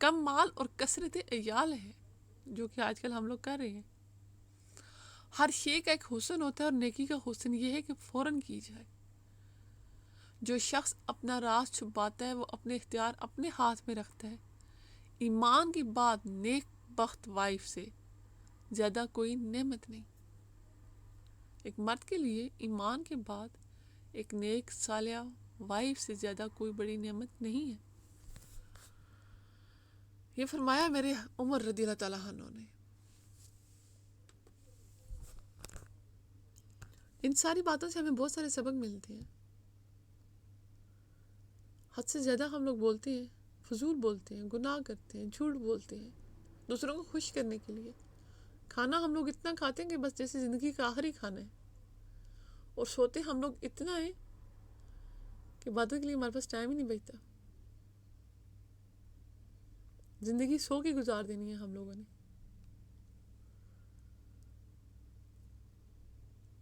کم مال اور کثرت عیال ہے، جو کہ آج کل ہم لوگ کر رہے ہیں۔ ہر شے کا ایک حسن ہوتا ہے، اور نیکی کا حسن یہ ہے کہ فوراً کی جائے۔ جو شخص اپنا راز چھپاتا ہے وہ اپنے اختیار اپنے ہاتھ میں رکھتا ہے۔ ایمان کی بات نیک بخت وائف سے زیادہ کوئی نعمت نہیں۔ ایک مرد کے لیے ایمان کے بعد ایک نیک صالحہ وائف سے زیادہ کوئی بڑی نعمت نہیں ہے۔ یہ فرمایا میرے عمر رضی اللہ تعالیٰ عنہ نے۔ ان ساری باتوں سے ہمیں بہت سارے سبق ملتے ہیں۔ حد سے زیادہ ہم لوگ بولتے ہیں، فضول بولتے ہیں، گناہ کرتے ہیں، جھوٹ بولتے ہیں دوسروں کو خوش کرنے کے لیے۔ کھانا ہم لوگ اتنا کھاتے ہیں کہ بس جیسے زندگی کا آخری کھانا ہے، اور سوتے ہم لوگ اتنا ہیں کہ عبادت کے لیے ہمارے پاس ٹائم ہی نہیں بچتا۔ زندگی سو کے گزار دینی ہے ہم لوگوں نے۔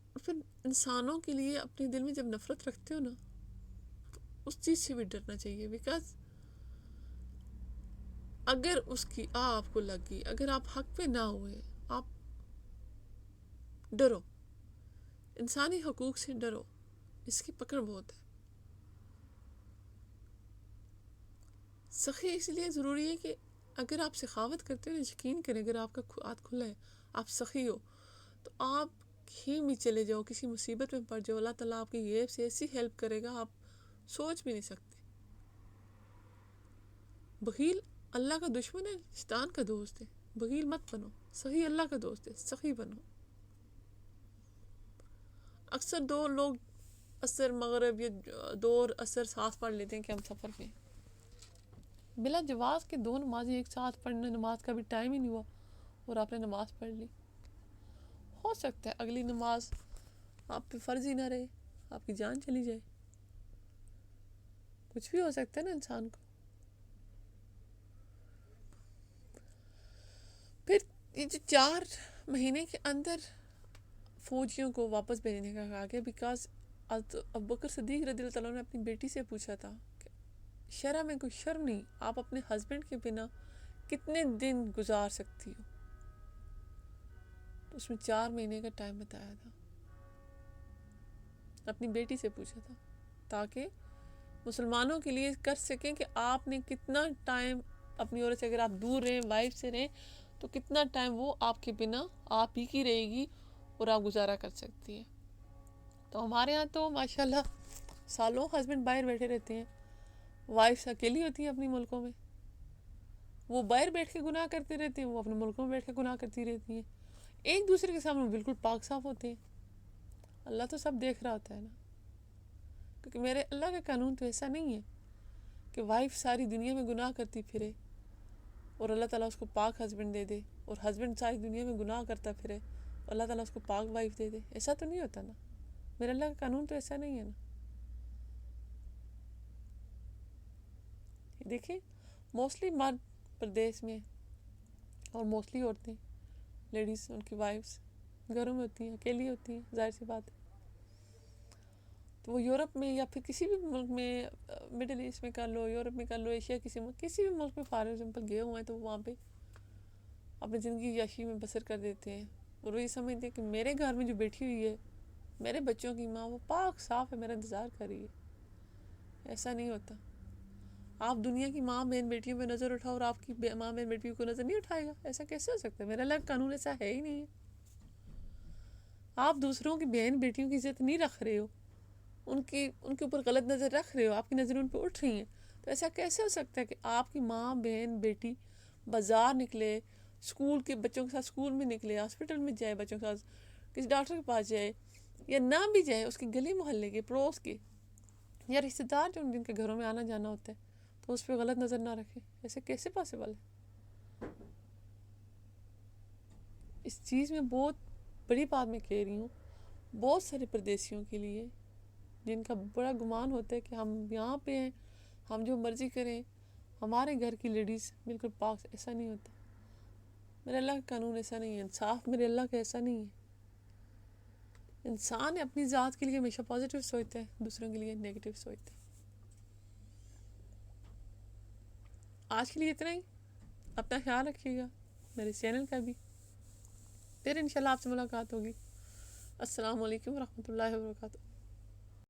اور پھر انسانوں کے لیے اپنے دل میں جب نفرت رکھتے ہو نا، تو اس چیز سے بھی ڈرنا چاہیے، بیکاز اگر اس کی آپ کو لگی، اگر آپ حق پہ نہ ہوئے، آپ ڈرو، انسانی حقوق سے ڈرو، اس کی پکڑ بہت ہے۔ سخی اس لیے ضروری ہے کہ اگر آپ سخاوت کرتے ہو، یقین کریں اگر آپ کا ہاتھ کھلا ہے، آپ سخی ہو، تو آپ کہیں بھی چلے جاؤ، کسی مصیبت میں پڑ جاؤ، اللہ تعالیٰ آپ کی غیب سے ایسی ہیلپ کرے گا آپ سوچ بھی نہیں سکتے۔ بخیل اللہ کا دشمن ہے، شیطان کا دوست ہے۔ بخیل مت بنو، سخی اللہ کا دوست ہے، سخی بنو۔ اکثر دو لوگ اثر مغرب یا دور اثر ساتھ پڑھ لیتے ہیں کہ ہم سفر میں بلا جواز کے دو نمازیں ایک ساتھ پڑھنا، نماز کا بھی ٹائم ہی نہیں ہوا اور آپ نے نماز پڑھ لی۔ ہو سکتا ہے اگلی نماز آپ پہ فرض ہی نہ رہے، آپ کی جان چلی جائے، کچھ بھی ہو سکتا ہے نا انسان کو۔ پھر یہ جو 4 مہینے کے اندر فوجیوں کو واپس بھیجنے کا کہا گیا، بیکاز ابوبکر صدیق رضی اللہ عنہ نے اپنی بیٹی سے پوچھا تھا کہ شرع میں کوئی شرم نہیں، آپ اپنے ہسبینڈ کے بنا کتنے دن گزار سکتی ہو، تو اس میں 4 مہینے کا ٹائم بتایا تھا، اپنی بیٹی سے پوچھا تھا تاکہ مسلمانوں کے لیے کر سکیں کہ آپ نے کتنا ٹائم اپنی عورت سے، اگر آپ دور رہیں، وائف سے رہیں، تو کتنا ٹائم وہ آپ کے بنا آپ ہی کی رہے گی اور آپ گزارا کر سکتی ہے۔ تو ہمارے ہاں تو ماشاءاللہ سالوں ہسبینڈ باہر بیٹھے رہتے ہیں، وائفس اکیلی ہوتی ہیں اپنی ملکوں میں، وہ باہر بیٹھ کے گناہ کرتے رہتے ہیں، وہ اپنے ملکوں میں بیٹھ کے گناہ کرتی رہتی ہیں، ایک دوسرے کے سامنے بالکل پاک صاف ہوتے ہیں۔ اللہ تو سب دیکھ رہا ہوتا ہے نا، کیونکہ میرے اللہ کا قانون تو ایسا نہیں ہے کہ وائف ساری دنیا میں گناہ کرتی پھرے اور اللہ تعالیٰ اس کو پاک ہسبینڈ دے دے، اور ہسبینڈ ساری دنیا میں گناہ کرتا پھرے اور اللہ تعالیٰ اس کو پاک وائف دے دے۔ ایسا تو نہیں ہوتا نا، میرے اللہ کا قانون تو ایسا نہیں ہے نا۔ دیکھیں موسٹلی مرد پردیس میں اور موسٹلی عورتیں، لیڈیز، ان کی وائفس گھروں میں ہوتی ہیں، اکیلی ہوتی ہیں، ظاہر سی بات ہے۔ تو وہ یورپ میں یا پھر کسی بھی ملک میں، مڈل ایسٹ میں کر لو، یورپ میں کر لو، ایشیا کسی بھی ملک میں فار ایگزامپل گئے ہوئے ہیں، تو وہ وہاں پہ اپنی زندگی یاشی میں بسر کر دیتے ہیں، اور وہ یہ سمجھتے ہیں کہ میرے گھر میں جو بیٹھی ہوئی ہے، میرے بچوں کی ماں، وہ پاک صاف ہے، میرا انتظار کر رہی ہے۔ ایسا نہیں ہوتا۔ آپ دنیا کی ماں بہن بیٹیوں پہ نظر اٹھاؤ اور آپ کی ماں بہن بیٹیوں کو نظر نہیں اٹھائے گا، ایسا کیسے ہو سکتا ہے؟ میرا اللہ کا قانون ایسا ہے ہی نہیں ہے۔ آپ دوسروں کی بہن بیٹیوں کی عزت نہیں رکھ رہے ہو، ان کے اوپر غلط نظر رکھ رہے ہو، آپ کی نظریں ان پہ اٹھ رہی ہیں، تو ایسا کیسے ہو سکتا ہے کہ آپ کی ماں بہن بیٹی بازار نکلے، اسکول کے بچوں کے ساتھ اسکول میں نکلے، ہاسپٹل میں جائے، بچوں کے ساتھ کسی ڈاکٹر کے پاس جائے، یا نہ بھی جائے، اس کے گلی محلے کے، پڑوس کے یا رشتہ دار جو جن کے گھروں میں آنا جانا ہوتا ہے، تو اس پہ غلط نظر نہ رکھے؟ ایسے کیسے پاسبل ہے؟ اس چیز میں بہت بڑی بات میں کہہ رہی ہوں، بہت سارے پردیسیوں کے لیے جن کا بڑا گمان ہوتا ہے کہ ہم یہاں پہ ہیں، ہم جو مرضی کریں، ہمارے گھر کی لیڈیز بالکل پاک، ایسا نہیں ہوتا۔ میرے اللہ کا قانون ایسا نہیں ہے، انصاف میرے اللہ کا ایسا نہیں ہے۔ انسان اپنی ذات کے لیے ہمیشہ پازیٹیو سوچتا ہے، دوسروں کے لیے نیگیٹو سوچتا ہے۔ آج کے لیے اتنا ہی۔ اپنا خیال رکھیے گا، میرے چینل کا بھی. پھر انشاءاللہ آپ سے ملاقات ہوگی. السلام علیکم ورحمۃ اللہ وبرکاتہ.